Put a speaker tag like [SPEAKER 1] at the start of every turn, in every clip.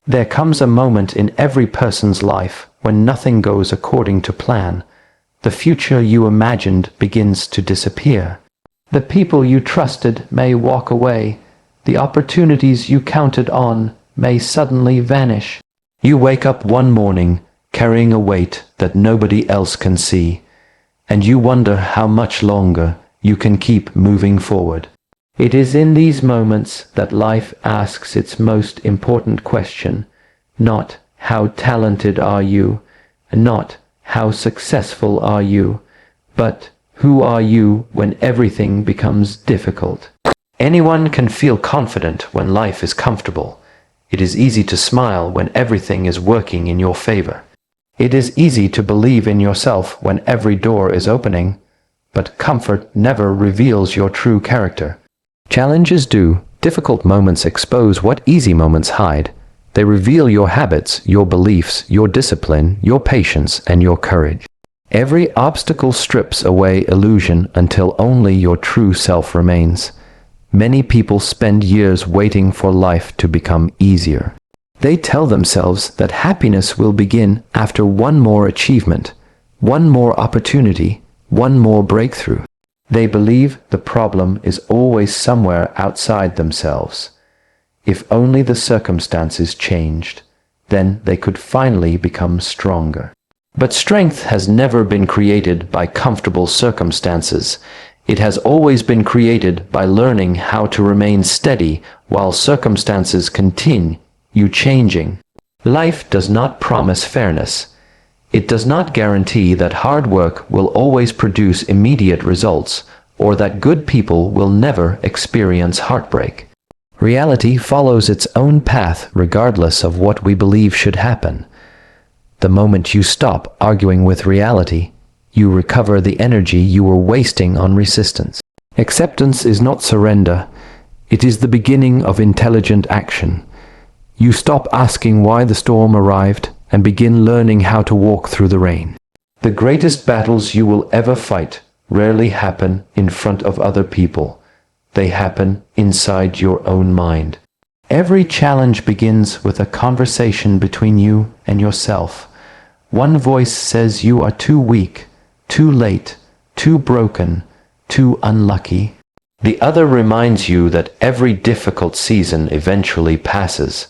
[SPEAKER 1] There comes a moment in every person's life when nothing goes according to plan. The future you imagined begins to disappear. The people you trusted may walk away. The opportunities you counted on may suddenly vanish. You wake up one morning carrying a weight that nobody else can see, and you wonder how much longer you can keep moving forward. It is in these moments that life asks its most important question, not how talented are you, not how successful are you, but who are you when everything becomes difficult? Anyone can feel confident when life is comfortable. It is easy to smile when everything is working in your favor. It is easy to believe in yourself when every door is opening, but comfort never reveals your true character. Challenges do. Difficult moments expose what easy moments hide. They reveal your habits, your beliefs, your discipline, your patience, and your courage. Every obstacle strips away illusion until only your true self remains. Many people spend years waiting for life to become easier. They tell themselves that happiness will begin after one more achievement, one more opportunity, one more breakthrough. They believe the problem is always somewhere outside themselves. If only the circumstances changed, then they could finally become stronger. But strength has never been created by comfortable circumstances. It has always been created by learning how to remain steady while circumstances continue changing. Life does not promise fairness. It does not guarantee that hard work will always produce immediate results, or that good people will never experience heartbreak. Reality follows its own path regardless of what we believe should happen. The moment you stop arguing with reality, you recover the energy you were wasting on resistance. Acceptance is not surrender. It is the beginning of intelligent action. You stop asking why the storm arrived and begin learning how to walk through the rain. The greatest battles you will ever fight rarely happen in front of other people. They happen inside your own mind. Every challenge begins with a conversation between you and yourself. One voice says you are too weak, too late, too broken, too unlucky. The other reminds you that every difficult season eventually passes,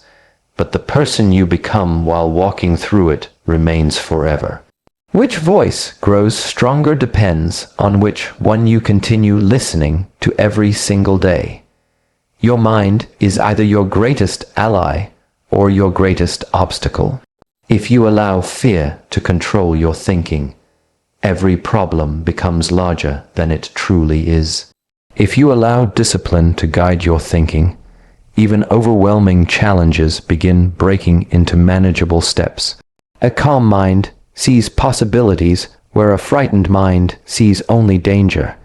[SPEAKER 1] but the person you become while walking through it remains forever. Which voice grows stronger depends on which one you continue listening to every single day. Your mind is either your greatest ally or your greatest obstacle. If you allow fear to control your thinking, every problem becomes larger than it truly is. If you allow discipline to guide your thinking, even overwhelming challenges begin breaking into manageable steps. A calm mind sees possibilities where a frightened mind sees only danger.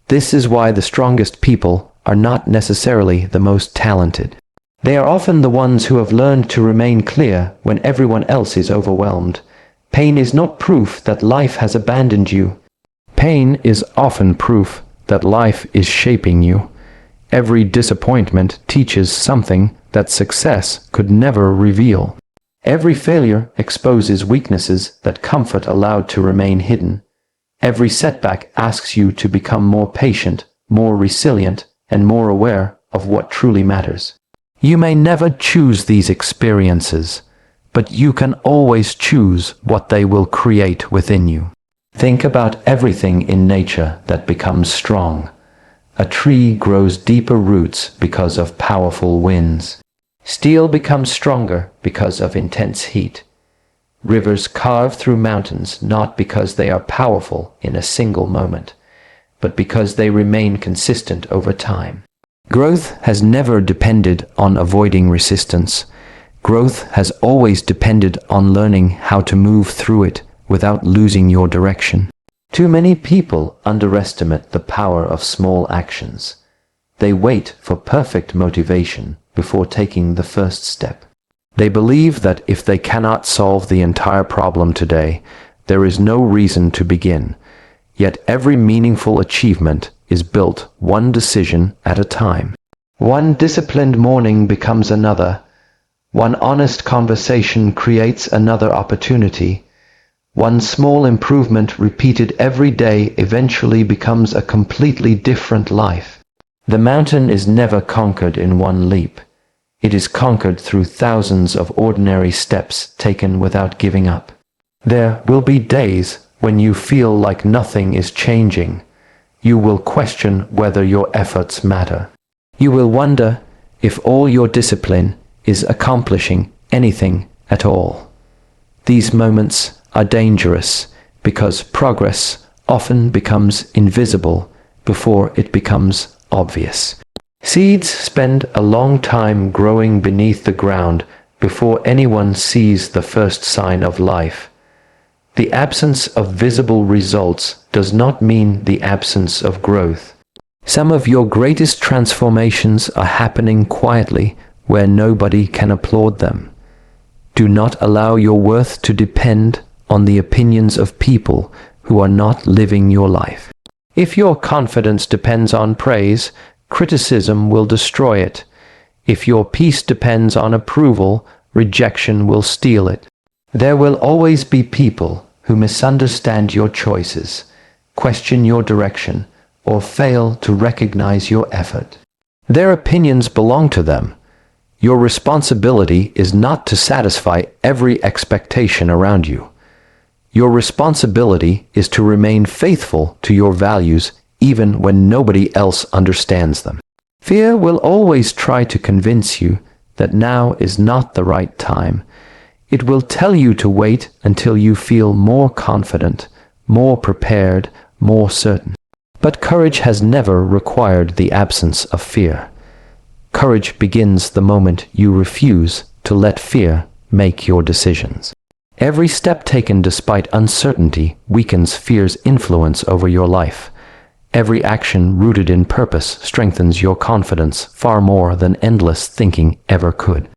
[SPEAKER 1] This is why the strongest people are not necessarily the most talented. They are often the ones who have learned to remain clear when everyone else is overwhelmed. Pain is not proof that life has abandoned you. Pain is often proof that life is shaping you. Every disappointment teaches something that success could never reveal. Every failure exposes weaknesses that comfort allowed to remain hidden. Every setback asks you to become more patient, more resilient, and more aware of what truly matters. You may never choose these experiences, but you can always choose what they will create within you. Think about everything in nature that becomes strong. A tree grows deeper roots because of powerful winds. Steel becomes stronger because of intense heat. Rivers carve through mountains not because they are powerful in a single moment, but because they remain consistent over time. Growth has never depended on avoiding resistance. Growth has always depended on learning how to move through it without losing your direction. Too many people underestimate the power of small actions. They wait for perfect motivation before taking the first step. They believe that if they cannot solve the entire problem today, there is no reason to begin. Yet every meaningful achievement is built one decision at a time. One disciplined morning becomes another. One honest conversation creates another opportunity. One small improvement repeated every day eventually becomes a completely different life. The mountain is never conquered in one leap. It is conquered through thousands of ordinary steps taken without giving up. There will be days when you feel like nothing is changing. You will question whether your efforts matter. You will wonder if all your discipline is accomplishing anything at all. These moments are dangerous because progress often becomes invisible before it becomes obvious. Seeds spend a long time growing beneath the ground before anyone sees the first sign of life. The absence of visible results does not mean the absence of growth. Some of your greatest transformations are happening quietly where nobody can applaud them. Do not allow your worth to depend on the opinions of people who are not living your life. If your confidence depends on praise, criticism will destroy it. If your peace depends on approval, rejection will steal it. There will always be people who misunderstand your choices, question your direction, or fail to recognize your effort. Their opinions belong to them. Your responsibility is not to satisfy every expectation around you. Your responsibility is to remain faithful to your values even when nobody else understands them. Fear will always try to convince you that now is not the right time. It will tell you to wait until you feel more confident, more prepared, more certain. But courage has never required the absence of fear. Courage begins the moment you refuse to let fear make your decisions. Every step taken despite uncertainty weakens fear's influence over your life. Every action rooted in purpose strengthens your confidence far more than endless thinking ever could.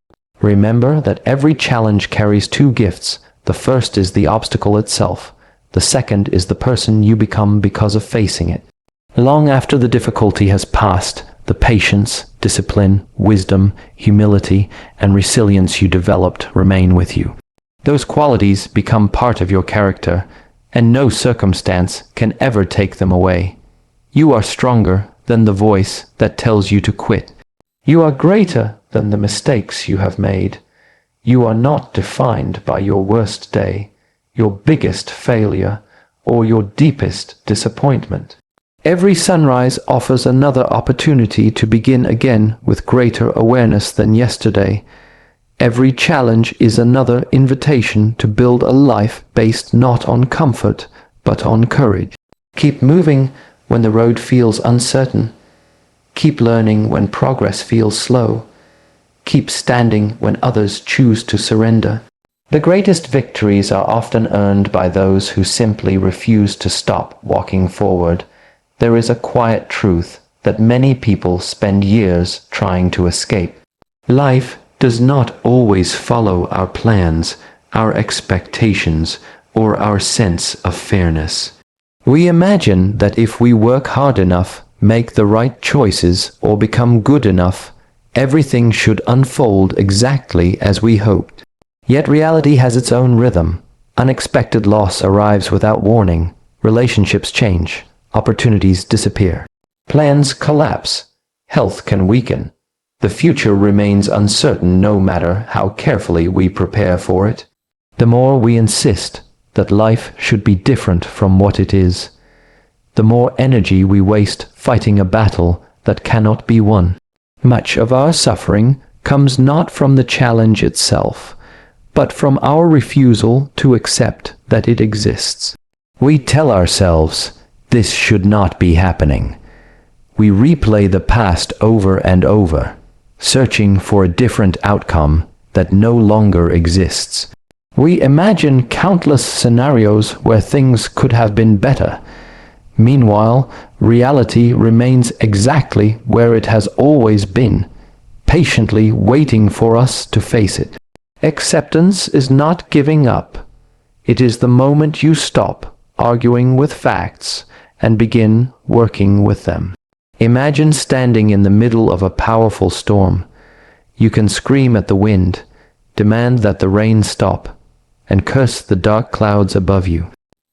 [SPEAKER 1] Remember that every challenge carries two gifts. The first is the obstacle itself. The second is the person you become because of facing it. Long after the difficulty has passed, the patience, discipline, wisdom, humility, and resilience you developed remain with you. Those qualities become part of your character, and no circumstance can ever take them away. You are stronger than the voice that tells you to quit. You are greater than the mistakes you have made. You are not defined by your worst day, your biggest failure, or your deepest disappointment. Every sunrise offers another opportunity to begin again with greater awareness than yesterday. Every challenge is another invitation to build a life based not on comfort, but on courage. Keep moving when the road feels uncertain. Keep learning when progress feels slow. Keep standing when others choose to surrender. The greatest victories are often earned by those who simply refuse to stop walking forward. There is a quiet truth that many people spend years trying to escape. Life does not always follow our plans, our expectations, or our sense of fairness. We imagine that if we work hard enough, make the right choices, or become good enough, everything should unfold exactly as we hoped. Yet reality has its own rhythm. Unexpected loss arrives without warning. Relationships change. Opportunities disappear. Plans collapse. Health can weaken. The future remains uncertain no matter how carefully we prepare for it. The more we insist that life should be different from what it is, the more energy we waste fighting a battle that cannot be won. Much of our suffering comes not from the challenge itself, but from our refusal to accept that it exists. We tell ourselves, this should not be happening. We replay the past over and over, searching for a different outcome that no longer exists. We imagine countless scenarios where things could have been better. Meanwhile, reality remains exactly where it has always been, patiently waiting for us to face it. Acceptance is not giving up. It is the moment you stop arguing with facts and begin working with them. Imagine standing in the middle of a powerful storm. You can scream at the wind. demand that the rain stop, and curse the dark clouds above you.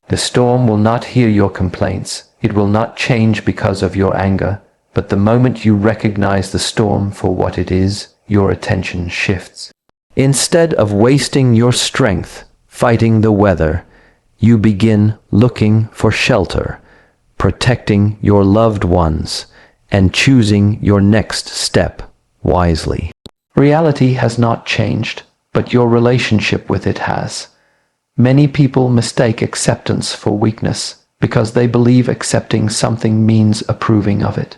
[SPEAKER 1] The storm will not hear your complaints. It will not change because of your anger, but the moment you recognize the storm for what it is, your attention shifts. Instead of wasting your strength fighting the weather, you begin looking for shelter, protecting your loved ones, and choosing your next step wisely. Reality has not changed, but your relationship with it has. Many people mistake acceptance for weakness because they believe accepting something means approving of it.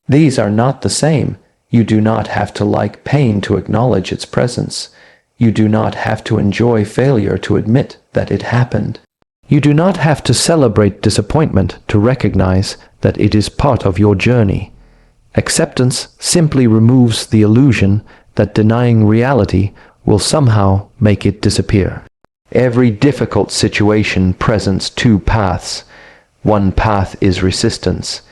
[SPEAKER 1] These are not the same. You do not have to like pain to acknowledge its presence. You do not have to enjoy failure to admit that it happened. You do not have to celebrate disappointment to recognize that it is part of your journey. Acceptance simply removes the illusion that denying reality will somehow make it disappear. Every difficult situation presents two paths. One path is resistance.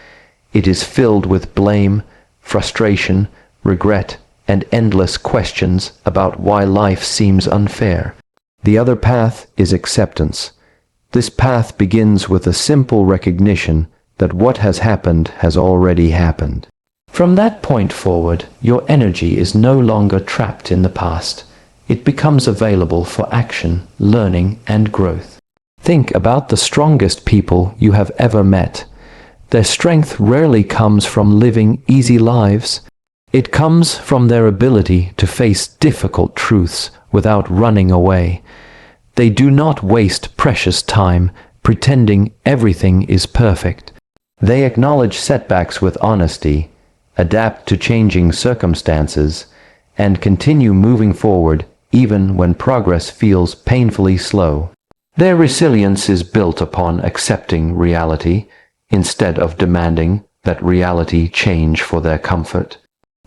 [SPEAKER 1] It is filled with blame, frustration, regret, and endless questions about why life seems unfair. The other path is acceptance. This path begins with a simple recognition that what has happened has already happened. From that point forward, your energy is no longer trapped in the past. It becomes available for action, learning, and growth. Think about the strongest people you have ever met. Their strength rarely comes from living easy lives. It comes from their ability to face difficult truths without running away. They do not waste precious time pretending everything is perfect. They acknowledge setbacks with honesty, adapt to changing circumstances, and continue moving forward even when progress feels painfully slow. Their resilience is built upon accepting reality instead of demanding that reality change for their comfort.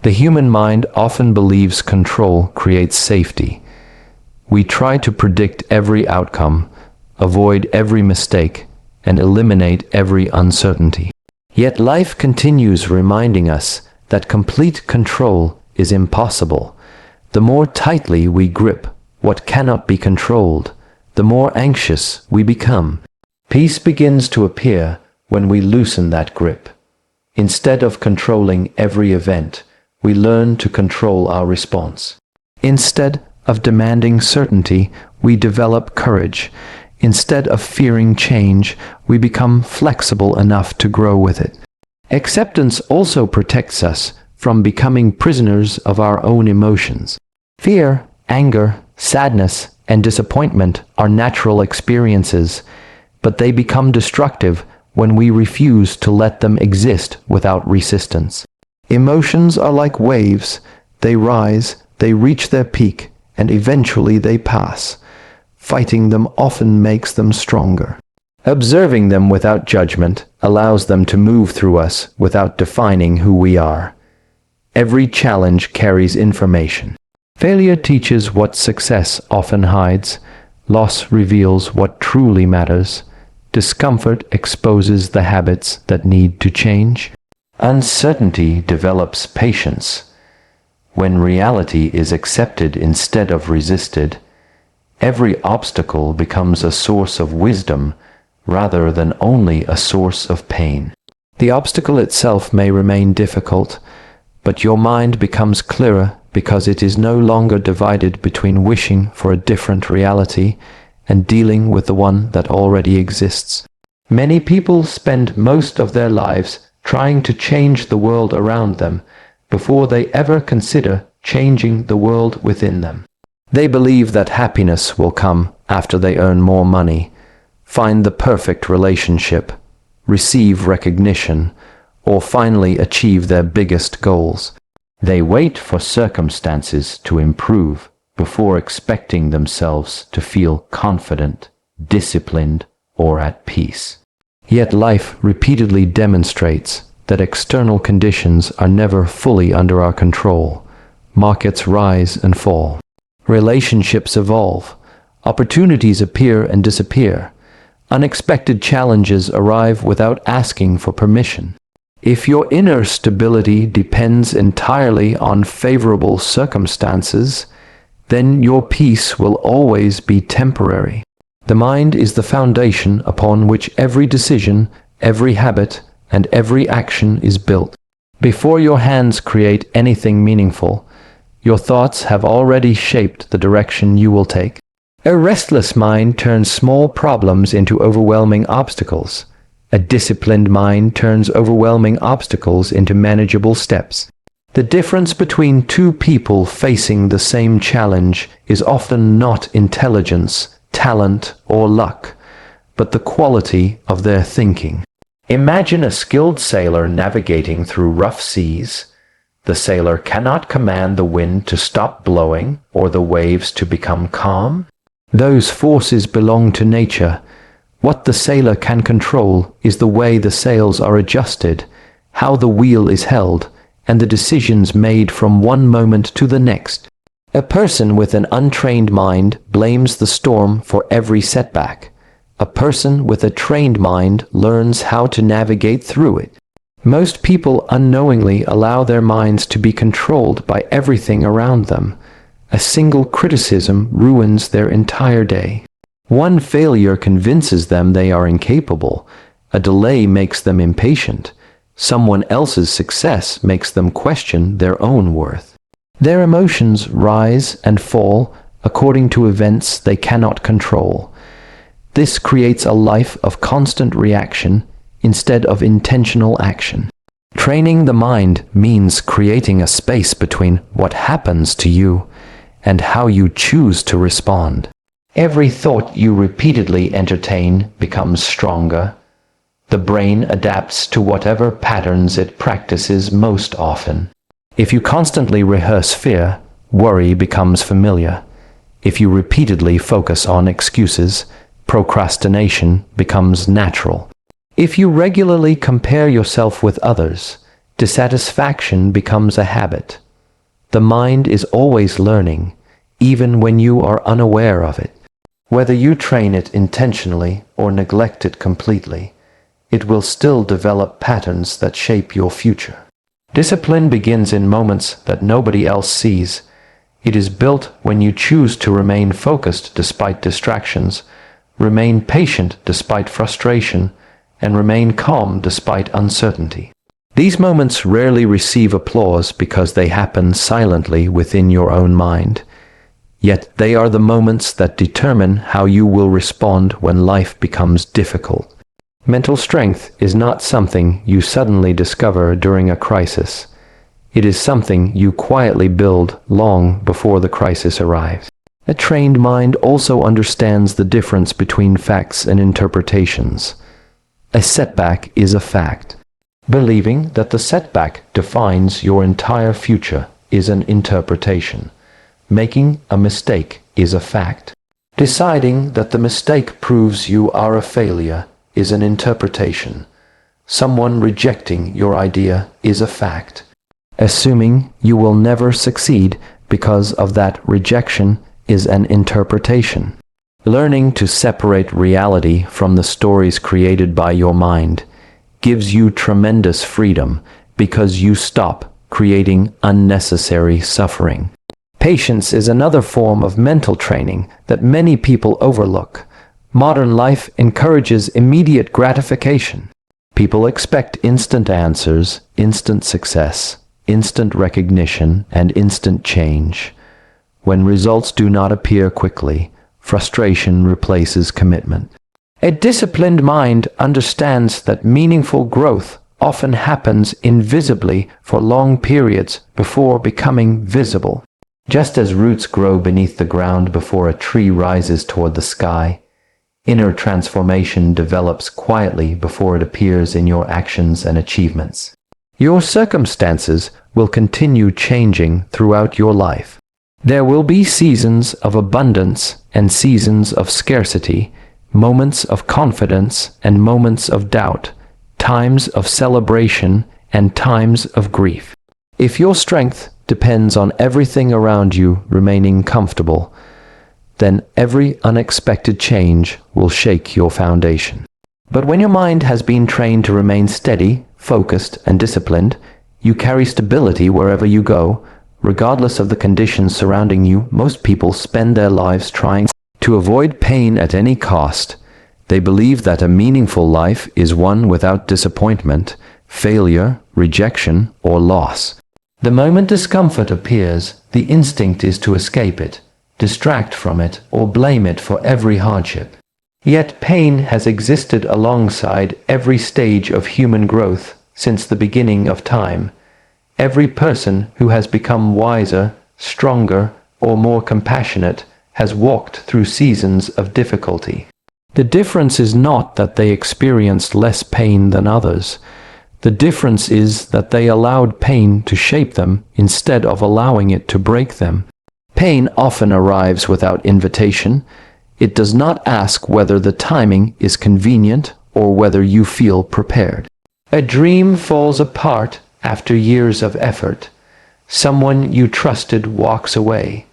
[SPEAKER 1] The human mind often believes control creates safety. We try to predict every outcome, avoid every mistake, and eliminate every uncertainty. Yet life continues reminding us that complete control is impossible. The more tightly we grip what cannot be controlled, the more anxious we become. Peace begins to appear when we loosen that grip. Instead of controlling every event, we learn to control our response. Instead of demanding certainty, we develop courage. Instead of fearing change, we become flexible enough to grow with it. Acceptance also protects us from becoming prisoners of our own emotions. Fear, anger, sadness, and disappointment are natural experiences, but they become destructive when we refuse to let them exist without resistance. Emotions are like waves. They rise, they reach their peak, and eventually they pass. Fighting them often makes them stronger. Observing them without judgment allows them to move through us without defining who we are. Every challenge carries information. Failure teaches what success often hides. Loss reveals what truly matters. Discomfort exposes the habits that need to change. Uncertainty develops patience. When reality is accepted instead of resisted, every obstacle becomes a source of wisdom rather than only a source of pain. The obstacle itself may remain difficult, but your mind becomes clearer because it is no longer divided between wishing for a different reality and dealing with the one that already exists. Many people spend most of their lives trying to change the world around them before they ever consider changing the world within them. They believe that happiness will come after they earn more money, find the perfect relationship, receive recognition, or finally achieve their biggest goals. They wait for circumstances to improve before expecting themselves to feel confident, disciplined, or at peace. Yet life repeatedly demonstrates that external conditions are never fully under our control. Markets rise and fall. Relationships evolve. Opportunities appear and disappear. Unexpected challenges arrive without asking for permission. If your inner stability depends entirely on favorable circumstances, then your peace will always be temporary. The mind is the foundation upon which every decision, every habit, and every action is built. Before your hands create anything meaningful, your thoughts have already shaped the direction you will take. A restless mind turns small problems into overwhelming obstacles. A disciplined mind turns overwhelming obstacles into manageable steps. The difference between two people facing the same challenge is often not intelligence, talent, or luck, but the quality of their thinking. Imagine a skilled sailor navigating through rough seas. The sailor cannot command the wind to stop blowing or the waves to become calm. Those forces belong to nature. What the sailor can control is the way the sails are adjusted, how the wheel is held, and the decisions made from one moment to the next. A person with an untrained mind blames the storm for every setback. A person with a trained mind learns how to navigate through it. Most people unknowingly allow their minds to be controlled by everything around them. A single criticism ruins their entire day. One failure convinces them they are incapable. A delay makes them impatient. Someone else's success makes them question their own worth. Their emotions rise and fall according to events they cannot control. This creates a life of constant reaction instead of intentional action. Training the mind means creating a space between what happens to you and how you choose to respond. Every thought you repeatedly entertain becomes stronger. The brain adapts to whatever patterns it practices most often. If you constantly rehearse fear, worry becomes familiar. If you repeatedly focus on excuses, procrastination becomes natural. If you regularly compare yourself with others, dissatisfaction becomes a habit. The mind is always learning, even when you are unaware of it. Whether you train it intentionally or neglect it completely, it will still develop patterns that shape your future. Discipline begins in moments that nobody else sees. It is built when you choose to remain focused despite distractions, remain patient despite frustration, and remain calm despite uncertainty. These moments rarely receive applause because they happen silently within your own mind. Yet they are the moments that determine how you will respond when life becomes difficult. Mental strength is not something you suddenly discover during a crisis. It is something you quietly build long before the crisis arrives. A trained mind also understands the difference between facts and interpretations. A setback is a fact. Believing that the setback defines your entire future is an interpretation. Making a mistake is a fact. Deciding that the mistake proves you are a failure is an interpretation. Someone rejecting your idea is a fact. Assuming you will never succeed because of that rejection is an interpretation. Learning to separate reality from the stories created by your mind gives you tremendous freedom because you stop creating unnecessary suffering. Patience is another form of mental training that many people overlook. Modern life encourages immediate gratification. People expect instant answers, instant success, instant recognition, and instant change. When results do not appear quickly, frustration replaces commitment. A disciplined mind understands that meaningful growth often happens invisibly for long periods before becoming visible. Just as roots grow beneath the ground before a tree rises toward the sky, inner transformation develops quietly before it appears in your actions and achievements. Your circumstances will continue changing throughout your life. There will be seasons of abundance and seasons of scarcity, moments of confidence and moments of doubt, times of celebration and times of grief. If your strength depends on everything around you remaining comfortable, then every unexpected change will shake your foundation. But when your mind has been trained to remain steady, focused, and disciplined, you carry stability wherever you go, Regardless of the conditions surrounding you, most people spend their lives trying to avoid pain at any cost. They believe that a meaningful life is one without disappointment, failure, rejection, or loss. The moment discomfort appears, the instinct is to escape it, distract from it, or blame it for every hardship. Yet pain has existed alongside every stage of human growth since the beginning of time. Every person who has become wiser, stronger, or more compassionate has walked through seasons of difficulty. The difference is not that they experienced less pain than others. The difference is that they allowed pain to shape them instead of allowing it to break them. Pain often arrives without invitation. It does not ask whether the timing is convenient or whether you feel prepared. A dream falls apart after years of effort. Someone you trusted walks away.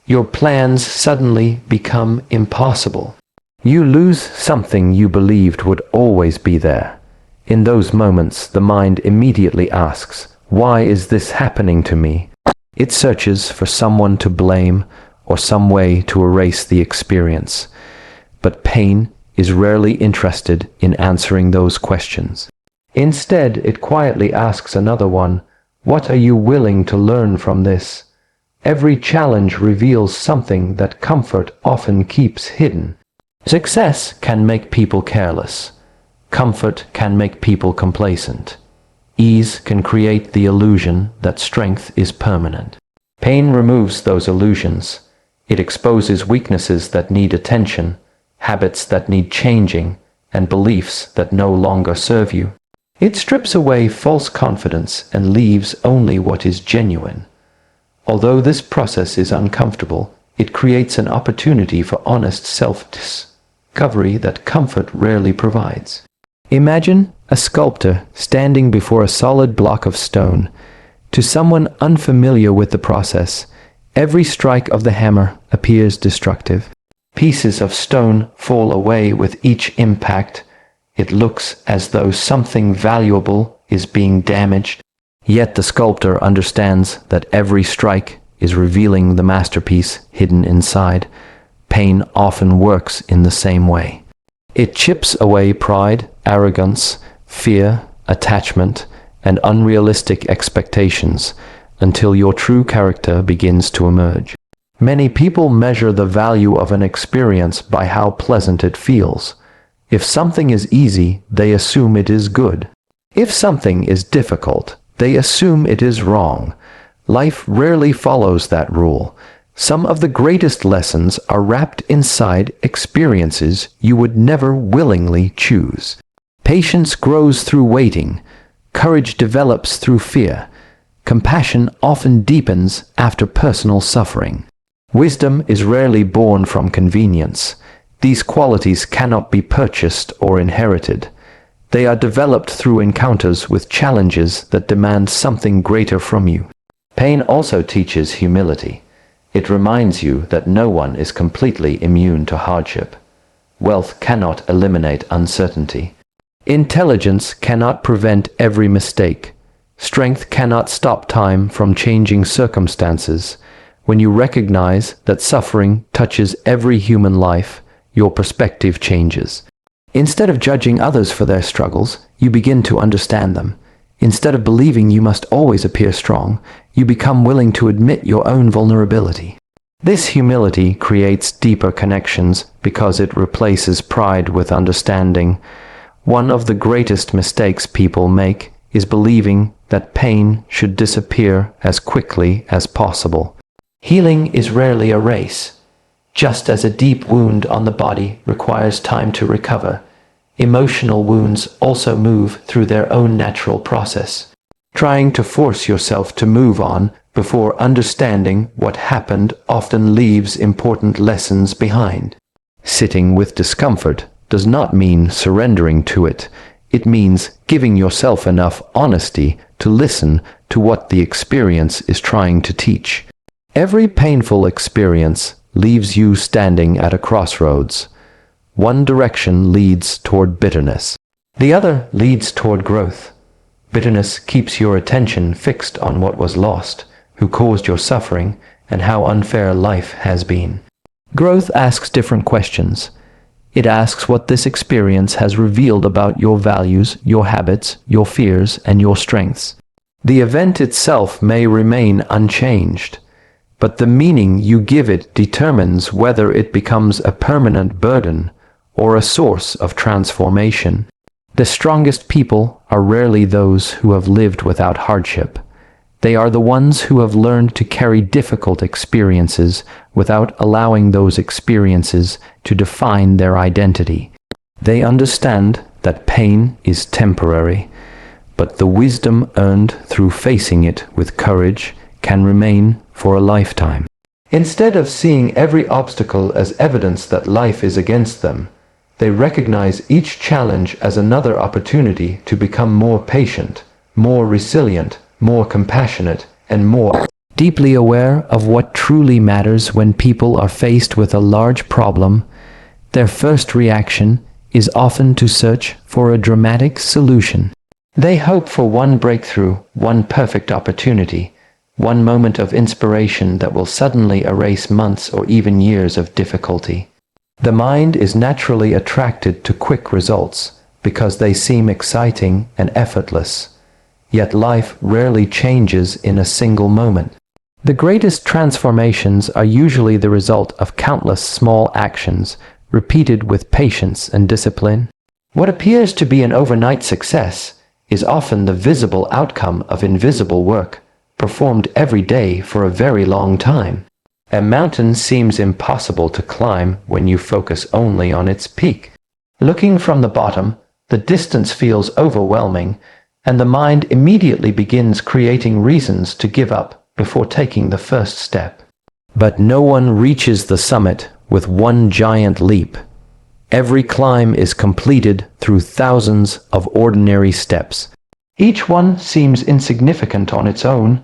[SPEAKER 1] Your plans suddenly become impossible. You lose something you believed would always be there. In those moments, the mind immediately asks, "Why is this happening to me?" It searches for someone to blame or some way to erase the experience. But pain is rarely interested in answering those questions. Instead, it quietly asks another one, "What are you willing to learn from this?" Every challenge reveals something that comfort often keeps hidden. Success can make people careless. Comfort can make people complacent. Ease can create the illusion that strength is permanent. Pain removes those illusions. It exposes weaknesses that need attention, habits that need changing, and beliefs that no longer serve you. It strips away false confidence and leaves only what is genuine. Although this process is uncomfortable, it creates an opportunity for honest self-discovery that comfort rarely provides. Imagine a sculptor standing before a solid block of stone. To someone unfamiliar with the process, every strike of the hammer appears destructive. Pieces of stone fall away with each impact. It looks as though something valuable is being damaged. Yet the sculptor understands that every strike is revealing the masterpiece hidden inside. Pain often works in the same way. It chips away pride, arrogance, fear, attachment, and unrealistic expectations until your true character begins to emerge. Many people measure the value of an experience by how pleasant it feels. If something is easy, they assume it is good. If something is difficult, they assume it is wrong. Life rarely follows that rule. Some of the greatest lessons are wrapped inside experiences you would never willingly choose. Patience grows through waiting. Courage develops through fear. Compassion often deepens after personal suffering. Wisdom is rarely born from convenience. These qualities cannot be purchased or inherited. They are developed through encounters with challenges that demand something greater from you. Pain also teaches humility. It reminds you that no one is completely immune to hardship. Wealth cannot eliminate uncertainty. Intelligence cannot prevent every mistake. Strength cannot stop time from changing circumstances. When you recognize that suffering touches every human life, your perspective changes. Instead of judging others for their struggles, you begin to understand them. Instead of believing you must always appear strong, you become willing to admit your own vulnerability. This humility creates deeper connections because it replaces pride with understanding. One of the greatest mistakes people make is believing that pain should disappear as quickly as possible. Healing is rarely a race. Just as a deep wound on the body requires time to recover, emotional wounds also move through their own natural process. Trying to force yourself to move on before understanding what happened often leaves important lessons behind. Sitting with discomfort does not mean surrendering to it. It means giving yourself enough honesty to listen to what the experience is trying to teach. Every painful experience leaves you standing at a crossroads. One direction leads toward bitterness. The other leads toward growth. Bitterness keeps your attention fixed on what was lost, who caused your suffering, and how unfair life has been. Growth asks different questions. It asks what this experience has revealed about your values, your habits, your fears, and your strengths. The event itself may remain unchanged, but the meaning you give it determines whether it becomes a permanent burden or a source of transformation. The strongest people are rarely those who have lived without hardship. They are the ones who have learned to carry difficult experiences without allowing those experiences to define their identity. They understand that pain is temporary, but the wisdom earned through facing it with courage can remain for a lifetime. Instead of seeing every obstacle as evidence that life is against them, they recognize each challenge as another opportunity to become more patient, more resilient, more compassionate, and more deeply aware of what truly matters. When people are faced with a large problem, their first reaction is often to search for a dramatic solution. They hope for one breakthrough, one perfect opportunity, one moment of inspiration that will suddenly erase months or even years of difficulty. The mind is naturally attracted to quick results because they seem exciting and effortless. Yet life rarely changes in a single moment. The greatest transformations are usually the result of countless small actions repeated with patience and discipline. What appears to be an overnight success is often the visible outcome of invisible work performed every day for a very long time. A mountain seems impossible to climb when you focus only on its peak. Looking from the bottom, the distance feels overwhelming, and the mind immediately begins creating reasons to give up before taking the first step. But no one reaches the summit with one giant leap. Every climb is completed through thousands of ordinary steps. Each one seems insignificant on its own,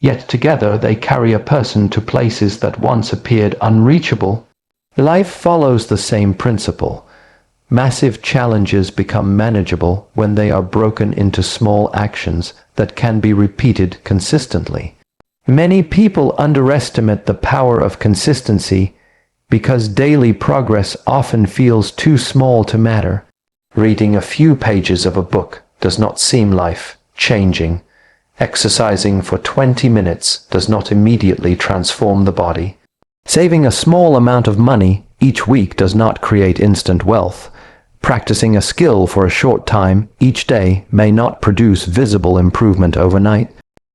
[SPEAKER 1] yet together they carry a person to places that once appeared unreachable. Life follows the same principle. Massive challenges become manageable when they are broken into small actions that can be repeated consistently. Many people underestimate the power of consistency because daily progress often feels too small to matter. Reading a few pages of a book does not seem life-changing. Exercising for 20 minutes does not immediately transform the body. Saving a small amount of money each week does not create instant wealth. Practicing a skill for a short time each day may not produce visible improvement overnight.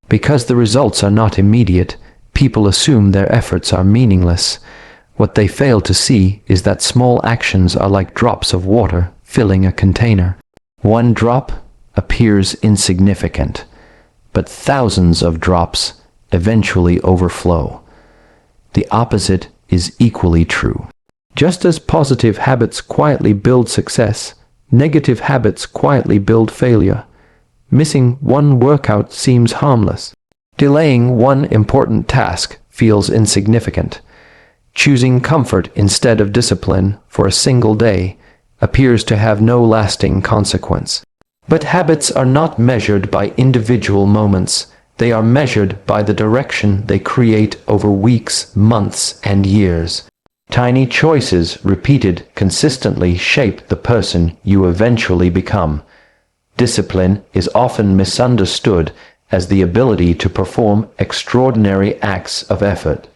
[SPEAKER 1] Because the results are not immediate, people assume their efforts are meaningless. What they fail to see is that small actions are like drops of water filling a container. One drop appears insignificant, but thousands of drops eventually overflow. The opposite is equally true. Just as positive habits quietly build success, negative habits quietly build failure. Missing one workout seems harmless. Delaying one important task feels insignificant. Choosing comfort instead of discipline for a single day appears to have no lasting consequence. But habits are not measured by individual moments. They are measured by the direction they create over weeks, months, and years. Tiny choices repeated consistently shape the person you eventually become. Discipline is often misunderstood as the ability to perform extraordinary acts of effort.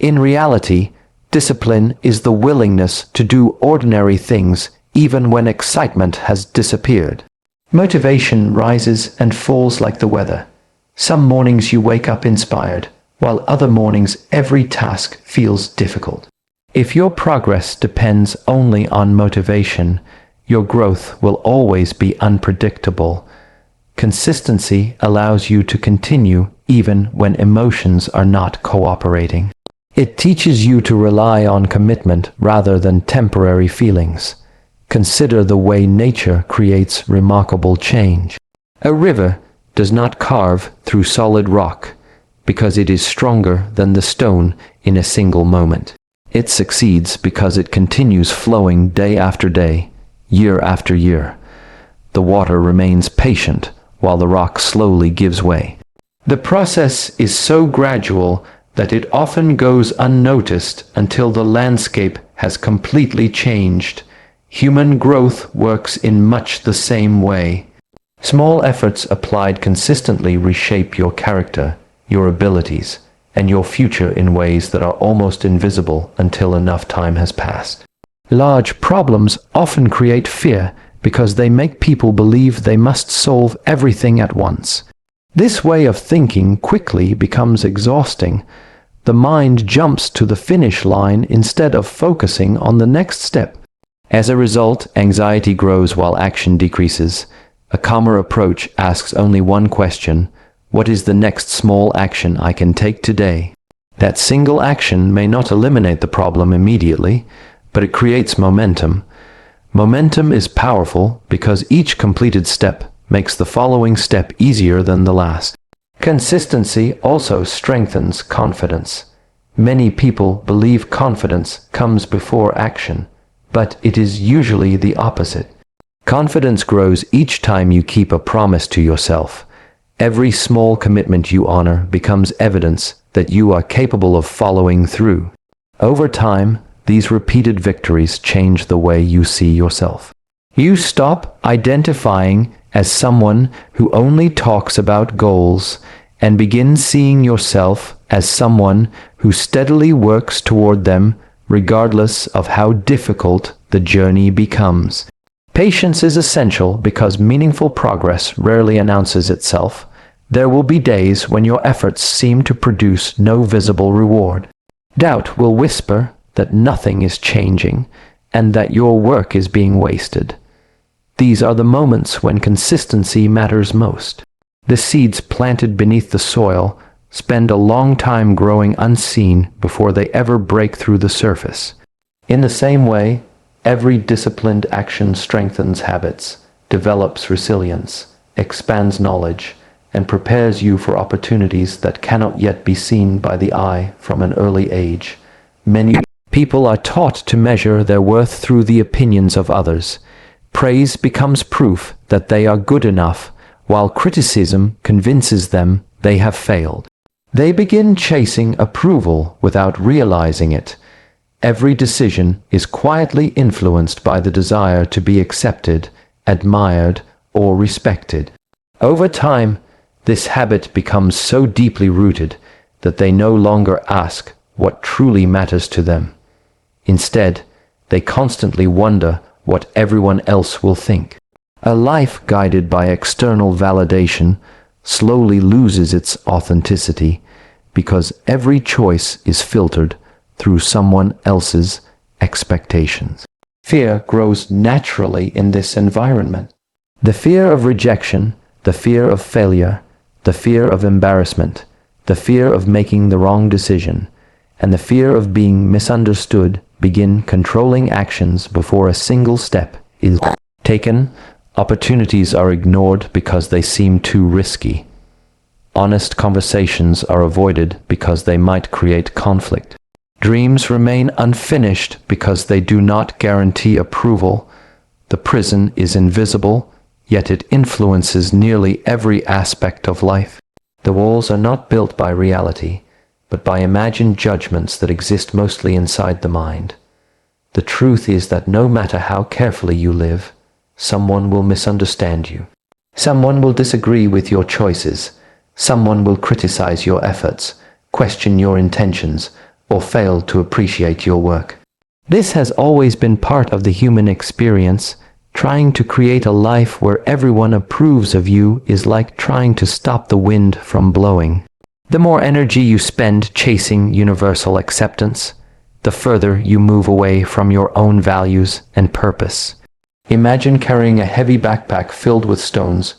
[SPEAKER 1] In reality, discipline is the willingness to do ordinary things even when excitement has disappeared. Motivation rises and falls like the weather. Some mornings you wake up inspired, while other mornings every task feels difficult. If your progress depends only on motivation, your growth will always be unpredictable. Consistency allows you to continue even when emotions are not cooperating. It teaches you to rely on commitment rather than temporary feelings. Consider the way nature creates remarkable change. A river does not carve through solid rock because it is stronger than the stone in a single moment. It succeeds because it continues flowing day after day, year after year. The water remains patient while the rock slowly gives way. The process is so gradual that it often goes unnoticed until the landscape has completely changed. Human growth works in much the same way. Small efforts applied consistently reshape your character, your abilities, and your future in ways that are almost invisible until enough time has passed. Large problems often create fear because they make people believe they must solve everything at once. This way of thinking quickly becomes exhausting. The mind jumps to the finish line instead of focusing on the next step. As a result, anxiety grows while action decreases. A calmer approach asks only one question: what is the next small action I can take today? That single action may not eliminate the problem immediately, but it creates momentum. Momentum is powerful because each completed step makes the following step easier than the last. Consistency also strengthens confidence. Many people believe confidence comes before action, but it is usually the opposite. Confidence grows each time you keep a promise to yourself. Every small commitment you honor becomes evidence that you are capable of following through. Over time, these repeated victories change the way you see yourself. You stop identifying as someone who only talks about goals and begin seeing yourself as someone who steadily works toward them regardless of how difficult the journey becomes. Patience is essential because meaningful progress rarely announces itself. There will be days when your efforts seem to produce no visible reward. Doubt will whisper that nothing is changing and that your work is being wasted. These are the moments when consistency matters most. The seeds planted beneath the soil spend a long time growing unseen before they ever break through the surface. In the same way, every disciplined action strengthens habits, develops resilience, expands knowledge, and prepares you for opportunities that cannot yet be seen by the eye from an early age. Many people are taught to measure their worth through the opinions of others. Praise becomes proof that they are good enough, while criticism convinces them they have failed. They begin chasing approval without realizing it. Every decision is quietly influenced by the desire to be accepted, admired, or respected. Over time, this habit becomes so deeply rooted that they no longer ask what truly matters to them. Instead, they constantly wonder what everyone else will think. A life guided by external validation slowly loses its authenticity because every choice is filtered through someone else's expectations. Fear grows naturally in this environment. The fear of rejection, the fear of failure, the fear of embarrassment, the fear of making the wrong decision, and the fear of being misunderstood begin controlling actions before a single step is taken. Opportunities are ignored because they seem too risky. Honest conversations are avoided because they might create conflict. Dreams remain unfinished because they do not guarantee approval. The prison is invisible, yet it influences nearly every aspect of life. The walls are not built by reality, but by imagined judgments that exist mostly inside the mind. The truth is that no matter how carefully you live, someone will misunderstand you. Someone will disagree with your choices. Someone will criticize your efforts, question your intentions, or fail to appreciate your work. This has always been part of the human experience. Trying to create a life where everyone approves of you is like trying to stop the wind from blowing. The more energy you spend chasing universal acceptance, the further you move away from your own values and purpose. Imagine carrying a heavy backpack filled with stones.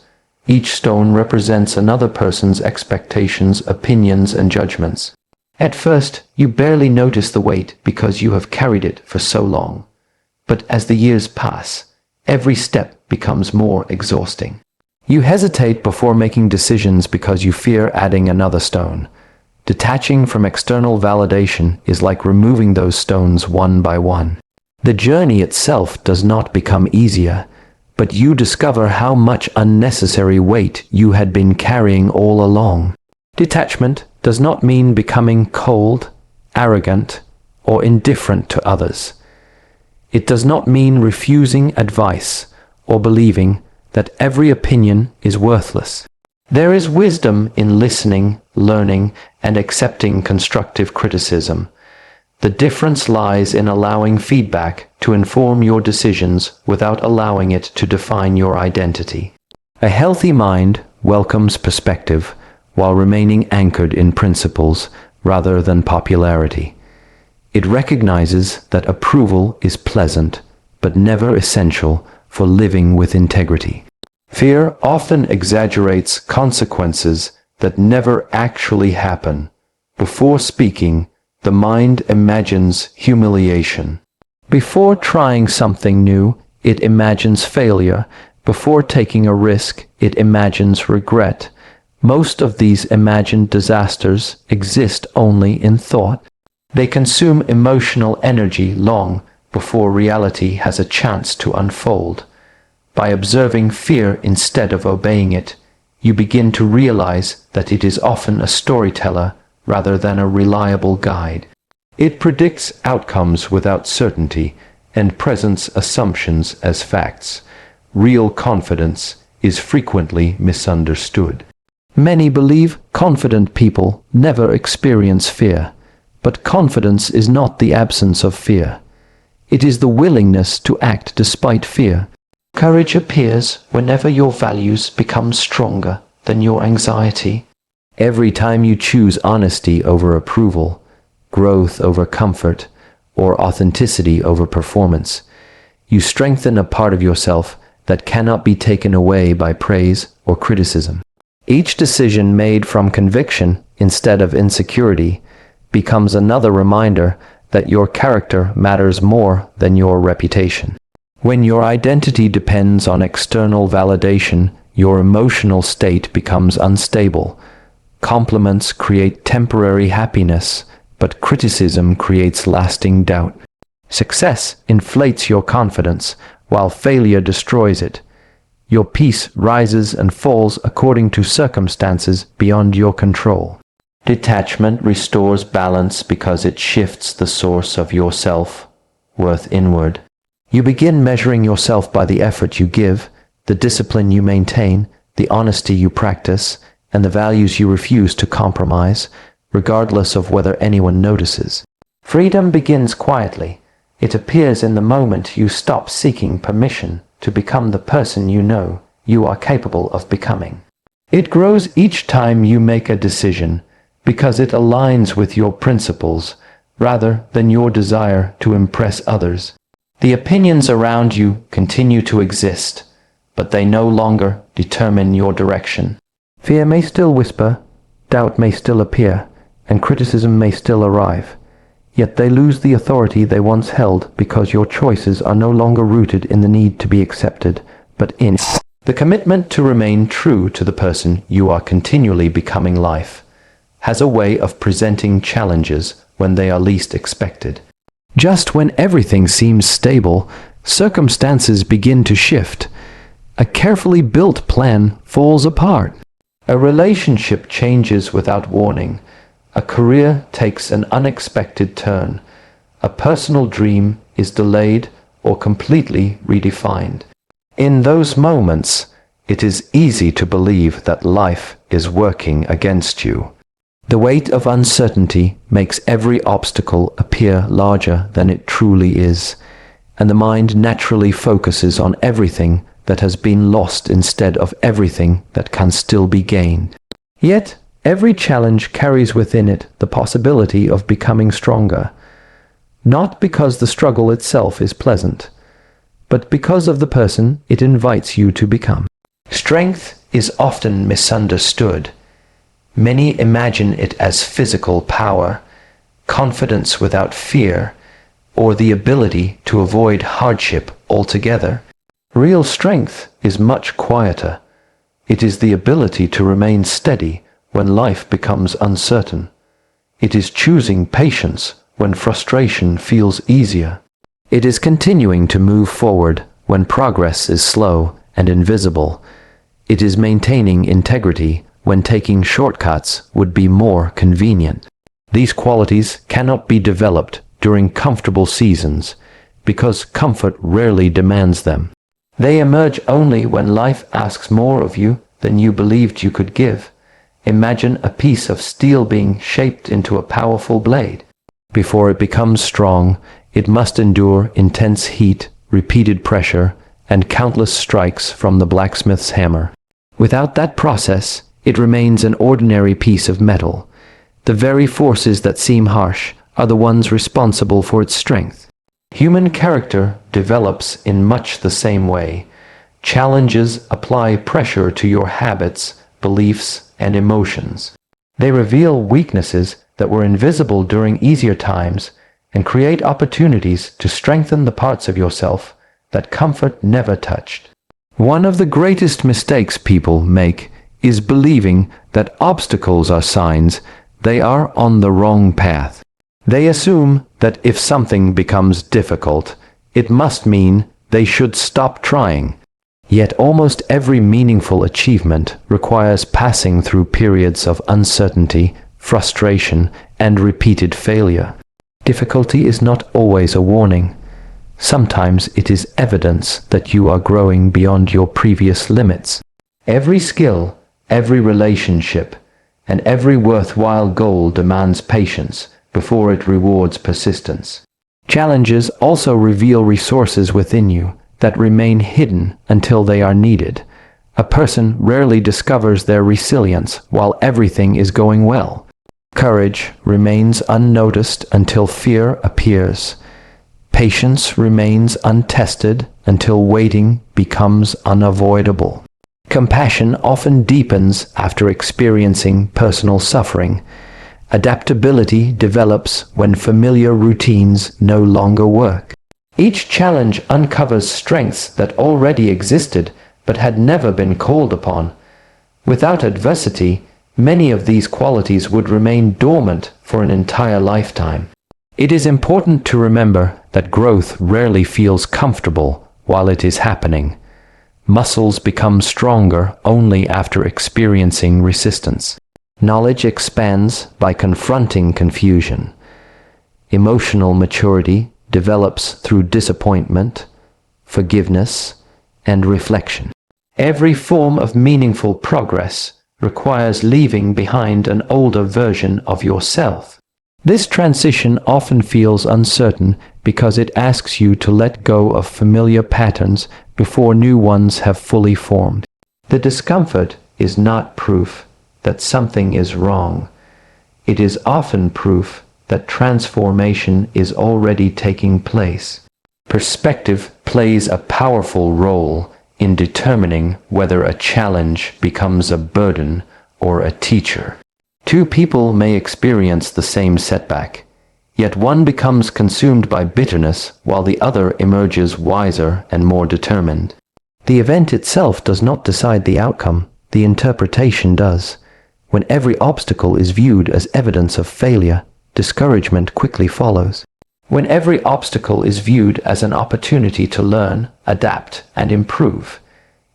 [SPEAKER 1] Each stone represents another person's expectations, opinions, and judgments. At first, you barely notice the weight because you have carried it for so long. But as the years pass, every step becomes more exhausting. You hesitate before making decisions because you fear adding another stone. Detaching from external validation is like removing those stones one by one. The journey itself does not become easier, but you discover how much unnecessary weight you had been carrying all along. Detachment does not mean becoming cold, arrogant, or indifferent to others. It does not mean refusing advice or believing that every opinion is worthless. There is wisdom in listening, learning, and accepting constructive criticism. The difference lies in allowing feedback to inform your decisions without allowing it to define your identity. A healthy mind welcomes perspective while remaining anchored in principles rather than popularity. It recognizes that approval is pleasant, but never essential for living with integrity. Fear often exaggerates consequences that never actually happen. Before speaking, the mind imagines humiliation. Before trying something new, it imagines failure. Before taking a risk, it imagines regret. Most of these imagined disasters exist only in thought. They consume emotional energy long before reality has a chance to unfold. By observing fear instead of obeying it, you begin to realize that it is often a storyteller rather than a reliable guide. It predicts outcomes without certainty and presents assumptions as facts. Real confidence is frequently misunderstood. Many believe confident people never experience fear, but confidence is not the absence of fear. It is the willingness to act despite fear. Courage appears whenever your values become stronger than your anxiety. Every time you choose honesty over approval, growth over comfort, or authenticity over performance, you strengthen a part of yourself that cannot be taken away by praise or criticism. Each decision made from conviction instead of insecurity becomes another reminder that your character matters more than your reputation. When your identity depends on external validation, your emotional state becomes unstable. Compliments create temporary happiness, but criticism creates lasting doubt. Success inflates your confidence, while failure destroys it. Your peace rises and falls according to circumstances beyond your control. Detachment restores balance because it shifts the source of your self-worth inward. You begin measuring yourself by the effort you give, the discipline you maintain, the honesty you practice, and the values you refuse to compromise, regardless of whether anyone notices. Freedom begins quietly. It appears in the moment you stop seeking permission to become the person you know you are capable of becoming. It grows each time you make a decision, because it aligns with your principles rather than your desire to impress others. The opinions around you continue to exist, but they no longer determine your direction. Fear may still whisper, doubt may still appear, and criticism may still arrive. Yet they lose the authority they once held because your choices are no longer rooted in the need to be accepted, but in the commitment to remain true to the person you are continually becoming. Life has a way of presenting challenges when they are least expected. Just when everything seems stable, circumstances begin to shift. A carefully built plan falls apart. A relationship changes without warning. A career takes an unexpected turn. A personal dream is delayed or completely redefined. In those moments, it is easy to believe that life is working against you. The weight of uncertainty makes every obstacle appear larger than it truly is, and the mind naturally focuses on everything that has been lost instead of everything that can still be gained. Yet, every challenge carries within it the possibility of becoming stronger, not because the struggle itself is pleasant, but because of the person it invites you to become. Strength is often misunderstood. Many imagine it as physical power, confidence without fear, or the ability to avoid hardship altogether. Real strength is much quieter. It is the ability to remain steady when life becomes uncertain. It is choosing patience when frustration feels easier. It is continuing to move forward when progress is slow and invisible. It is maintaining integrity when taking shortcuts would be more convenient. These qualities cannot be developed during comfortable seasons because comfort rarely demands them. They emerge only when life asks more of you than you believed you could give. Imagine a piece of steel being shaped into a powerful blade. Before it becomes strong, it must endure intense heat, repeated pressure, and countless strikes from the blacksmith's hammer. Without that process, it remains an ordinary piece of metal. The very forces that seem harsh are the ones responsible for its strength. Human character develops in much the same way. Challenges apply pressure to your habits, beliefs, and emotions. They reveal weaknesses that were invisible during easier times and create opportunities to strengthen the parts of yourself that comfort never touched. One of the greatest mistakes people make is believing that obstacles are signs they are on the wrong path. They assume that if something becomes difficult, it must mean they should stop trying. Yet almost every meaningful achievement requires passing through periods of uncertainty, frustration, and repeated failure. Difficulty is not always a warning. Sometimes it is evidence that you are growing beyond your previous limits. Every skill, every relationship, and every worthwhile goal demands patience before it rewards persistence. Challenges also reveal resources within you that remain hidden until they are needed. A person rarely discovers their resilience while everything is going well. Courage remains unnoticed until fear appears. Patience remains untested until waiting becomes unavoidable. Compassion often deepens after experiencing personal suffering. Adaptability develops when familiar routines no longer work. Each challenge uncovers strengths that already existed but had never been called upon. Without adversity, many of these qualities would remain dormant for an entire lifetime. It is important to remember that growth rarely feels comfortable while it is happening. Muscles become stronger only after experiencing resistance. Knowledge expands by confronting confusion. Emotional maturity develops through disappointment, forgiveness, and reflection. Every form of meaningful progress requires leaving behind an older version of yourself. This transition often feels uncertain because it asks you to let go of familiar patterns before new ones have fully formed. The discomfort is not proof that something is wrong. It is often proof that transformation is already taking place. Perspective plays a powerful role in determining whether a challenge becomes a burden or a teacher. Two people may experience the same setback, yet one becomes consumed by bitterness while the other emerges wiser and more determined. The event itself does not decide the outcome, the interpretation does. When every obstacle is viewed as evidence of failure, discouragement quickly follows. When every obstacle is viewed as an opportunity to learn, adapt, and improve,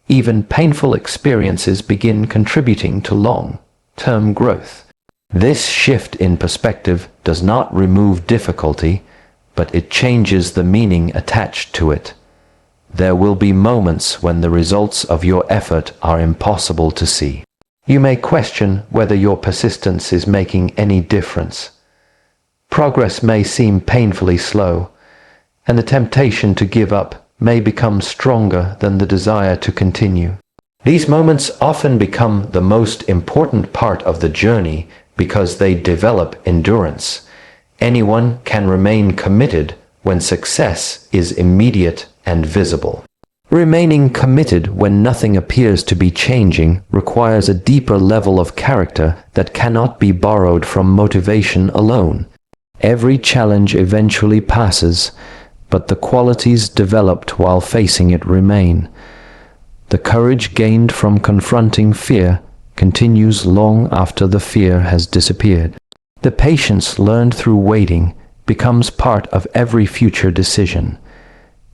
[SPEAKER 1] even painful experiences begin contributing to long-term growth. This shift in perspective does not remove difficulty, but it changes the meaning attached to it. There will be moments when the results of your effort are impossible to see. You may question whether your persistence is making any difference. Progress may seem painfully slow, and the temptation to give up may become stronger than the desire to continue. These moments often become the most important part of the journey because they develop endurance. Anyone can remain committed when success is immediate and visible. Remaining committed when nothing appears to be changing requires a deeper level of character that cannot be borrowed from motivation alone. Every challenge eventually passes, but the qualities developed while facing it remain. The courage gained from confronting fear continues long after the fear has disappeared. The patience learned through waiting becomes part of every future decision.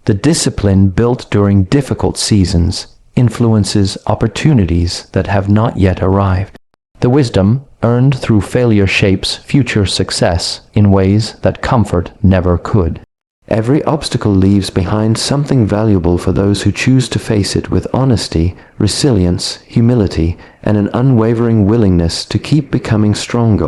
[SPEAKER 1] The discipline built during difficult seasons influences opportunities that have not yet arrived. The wisdom earned through failure shapes future success in ways that comfort never could. Every obstacle leaves behind something valuable for those who choose to face it with honesty, resilience, humility, and an unwavering willingness to keep becoming stronger.